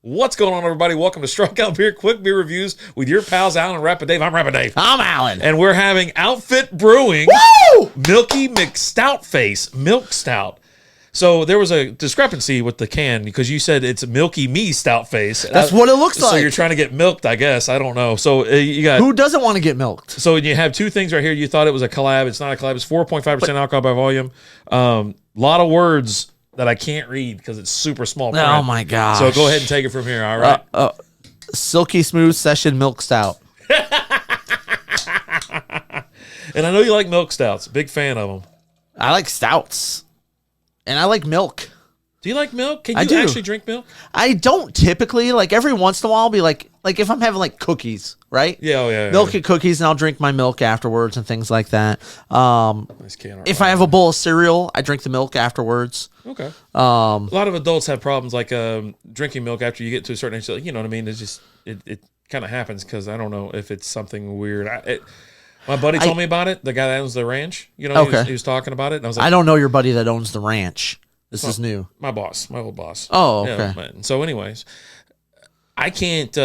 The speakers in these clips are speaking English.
What's going on, everybody? Welcome to Strikeout Beer Quick Beer Reviews with your pals, Alan and Rapid Dave. I'm Rapid Dave. I'm Alan. And we're having Untappd Brewing Woo! Milky McStoutface Milk Stout. So there was a discrepancy with the can because you said it's Milky Me Stout Face. That's what it looks like. So you're trying to get milked, I guess. I don't know. So you got... Who doesn't want to get milked? So you have two things right here. You thought it was a collab. It's not a collab. It's 4.5% alcohol by volume. Lot of words that I can't read because it's super small print. Oh, my gosh. So go ahead and take it from here, all right? Silky Smooth Session Milk Stout. And I know you like milk stouts. Big fan of them. I like stouts. And I like milk. Do you like milk? Can I you do. actually drink milk? I don't typically. Like, every once in a while, I'll be like if I'm having, like, cookies, right? Yeah. Milk and cookies, and I'll drink my milk afterwards and things like that. Nice can. If I have a bowl of cereal, I drink the milk afterwards. Okay. A lot of adults have problems like drinking milk after you get to a certain age. You know what I mean? It's just it kind of happens because I don't know if it's something weird. My buddy told me about it. The guy that owns the ranch. You know, Okay. he was talking about it. And I was like, I don't know your buddy that owns the ranch. This is new. My boss, my old boss. Oh, okay. Yeah, so, anyways, I can't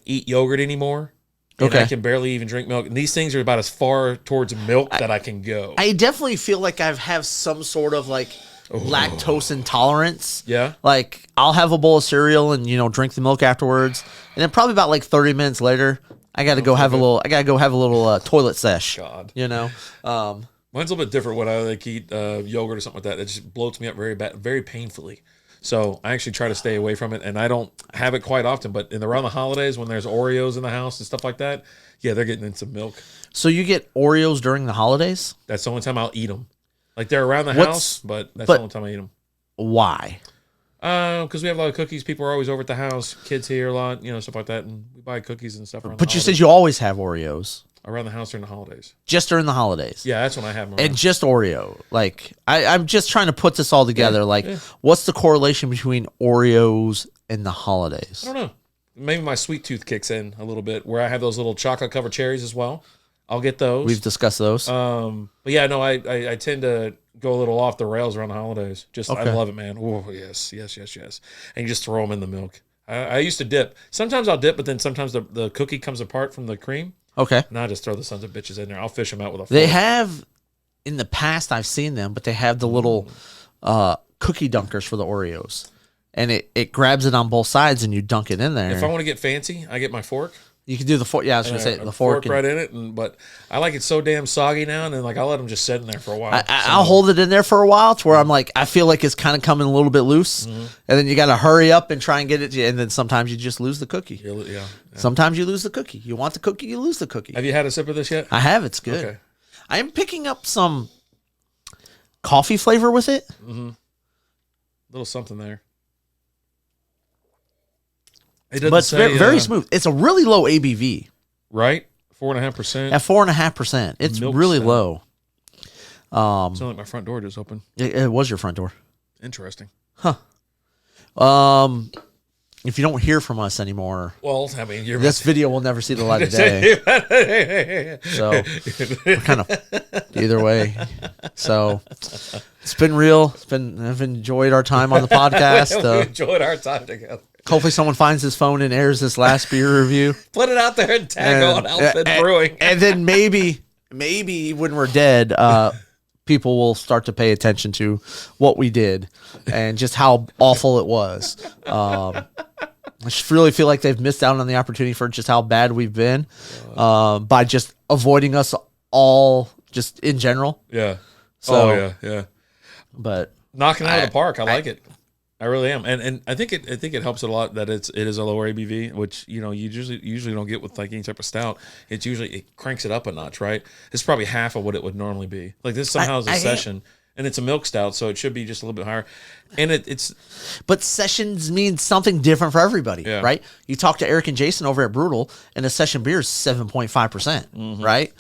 eat yogurt anymore. And Okay. I can barely even drink milk. And these things are about as far towards milk that I can go. I definitely feel like I have some sort of lactose intolerance. Yeah. Like, I'll have a bowl of cereal and drink the milk afterwards, and then probably about 30 minutes later, I got to go have a little toilet sesh. God. Mine's a little bit different when I eat yogurt or something like that. It just bloats me up very bad, very painfully. So I actually try to stay away from it, and I don't have it quite often. But around the holidays, when there's Oreos in the house and stuff like that, yeah, they're getting in some milk. So you get Oreos during the holidays? That's the only time I'll eat them. Like, they're around the house, but that's the only time I eat them. Why? Because we have a lot of cookies. People are always over at the house. Kids here a lot, stuff like that, and we buy cookies and stuff. But you said you always have Oreos. Around the house during the holidays. Just during the holidays. Yeah, that's when I have them. And just Oreo. Like, I'm just trying to put this all together. What's the correlation between Oreos and the holidays? I don't know. Maybe my sweet tooth kicks in a little bit, where I have those little chocolate covered cherries as well. I'll get those. We've discussed those. But yeah, no, I tend to go a little off the rails around the holidays. I love it, man. Oh, yes. And you just throw them in the milk. I used to dip. Sometimes I'll dip, but then sometimes the cookie comes apart from the cream. Okay. And I just throw the sons of bitches in there. I'll fish them out with a fork. They have, in the past, I've seen them, but they have the little cookie dunkers for the Oreos. And it grabs it on both sides and you dunk it in there. If I want to get fancy, I get my fork. You can do the fork. Yeah, I was going to say the fork. Right in it. But I like it so damn soggy now, and then I'll let them just sit in there for a while. I'll hold it in there for a while to where I'm like, I feel like it's kind of coming a little bit loose. Mm-hmm. And then you got to hurry up and try and get it. And then sometimes you just lose the cookie. Yeah. Sometimes you lose the cookie. You want the cookie, you lose the cookie. Have you had a sip of this yet? I have. It's good. Okay. I am picking up some coffee flavor with it. Mm-hmm. Little something there. But it's very smooth. It's a really low ABV. Right? 4.5%. At 4.5%. It's really low. Sounds like my front door just opened. It was your front door. Interesting. Huh. If you don't hear from us anymore, well, I mean, this video will never see the light of day. So, we're kind of either way. So, it's been real. I've enjoyed our time on the podcast. We enjoyed our time together. Hopefully, someone finds his phone and airs this last beer review. Put it out there and tag on Untappd Brewing. And then maybe when we're dead, people will start to pay attention to what we did and just how awful it was. I just really feel like they've missed out on the opportunity for just how bad we've been by just avoiding us all just in general. Yeah. So, yeah. But knocking it out of the park. I like it. I really am, and I think it helps a lot that it is a lower ABV, which you usually don't get with like any type of stout. It cranks it up a notch, right? It's probably half of what it would normally be. Like this somehow is a session, and it's a milk stout, so it should be just a little bit higher. And it's but sessions means something different for everybody, right? You talk to Eric and Jason over at Brutal, and a session beer is 7.5%, right?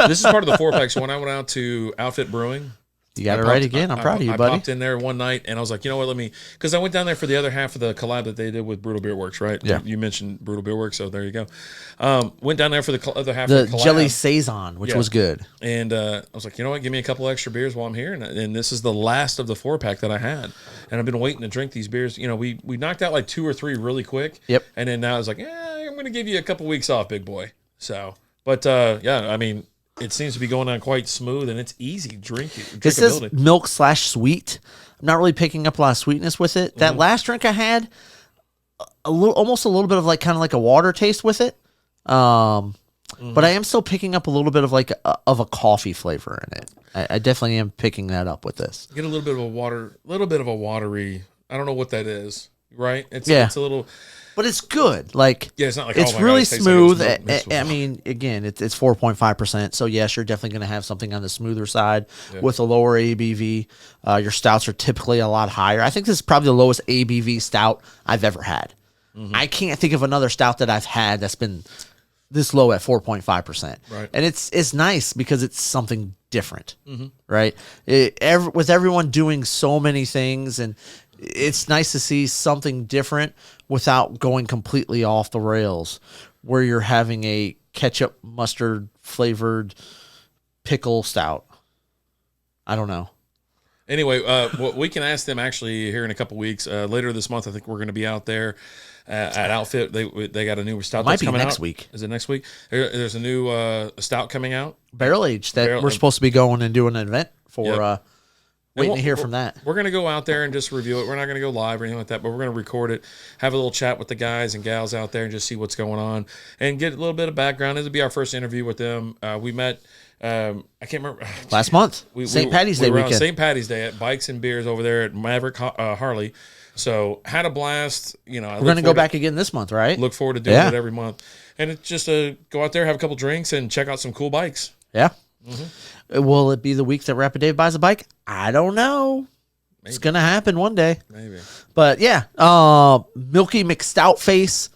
This is part of the 4-pack. So when I went out to Untappd Brewing. You got it right again. I'm proud of you, buddy. I popped in there one night and I was like, you know what, because I went down there for the other half of the collab that they did with Brutal Beer Works, right? Yeah. You mentioned Brutal Beer Works, so there you go. Went down there for the other half The of the collab. Jelly Saison, which was good. And I was like, you know what, give me a couple extra beers while I'm here. And this is the last of the 4-pack that I had. And I've been waiting to drink these beers. You know, we knocked out like 2 or 3 really quick. Yep. And then now I was like, I'm going to give you a couple weeks off, big boy. So, but yeah, I mean, it seems to be going on quite smooth, and it's easy drinking. This says milk/sweet. I'm not really picking up a lot of sweetness with it. That last drink I had, almost a little bit of like kind of like a water taste with it. But I am still picking up a little bit of like a coffee flavor in it. I definitely am picking that up with this. Get a little bit of a watery. I don't know what that is, right? It's a little. But it's good. Like, yeah, it's not like, it's oh my really God, it smooth. like I mean, again, it's 4.5%. So yes, you're definitely going to have something on the smoother side with a lower ABV. Your stouts are typically a lot higher. I think this is probably the lowest ABV stout I've ever had. I can't think of another stout that I've had that's been this low at 4.5%. Right. And it's nice because it's something different, right? With everyone doing so many things, and it's nice to see something different without going completely off the rails, where you're having a ketchup mustard flavored pickle stout. I don't know. Anyway, we can ask them actually here in a couple weeks. Later this month, I think we're going to be out there at Outfit. They got a new stout that's coming out. Next week. Is it next week? There's a new stout coming out. Barrel aged that we're supposed to be going and doing an event for. Waiting to hear from that. We're going to go out there and just review it. We're not going to go live or anything like that, but we're going to record it, have a little chat with the guys and gals out there and just see what's going on and get a little bit of background. This will be our first interview with them. We met, I can't remember. Last month. St. Patty's Day weekend. St. Patty's Day at Bikes and Beers over there at Maverick Harley. So had a blast. You know, we're going to go back again this month, right? Look forward to doing it every month. And it's just go out there, have a couple drinks, and check out some cool bikes. Yeah. Will it be the week that Rapid Dave buys a bike? I don't know. Maybe. It's going to happen one day. Maybe. But yeah, Milky McStoutface,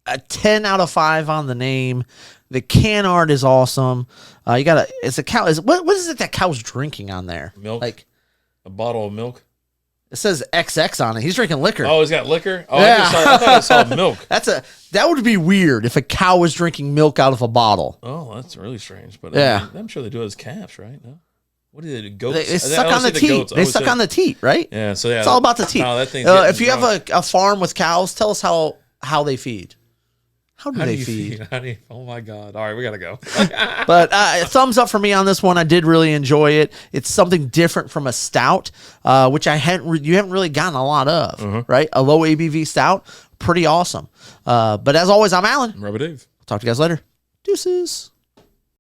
a 10 out of 5 on the name. The can art is awesome. It's a cow. What is it that cow's drinking on there? Milk? Like a bottle of milk? It says XX on it. He's drinking liquor. Oh, he's got liquor? Oh, yeah. I thought I saw milk. That would be weird if a cow was drinking milk out of a bottle. Oh, that's really strange. But yeah. I'm sure they do it as calves, right? No? What do they do? Goats? They suck on the teat. They suck on the teat, right? Yeah, so yeah. It's all about the teat. If you have a farm with cows, tell us how they feed. How do they feed? Oh my God. All right, we got to go. But thumbs up for me on this one. I did really enjoy it. It's something different from a stout, which you haven't really gotten a lot of, right? A low ABV stout, pretty awesome. But as always, I'm Alan. I'm Robert Dave. Talk to you guys later. Deuces.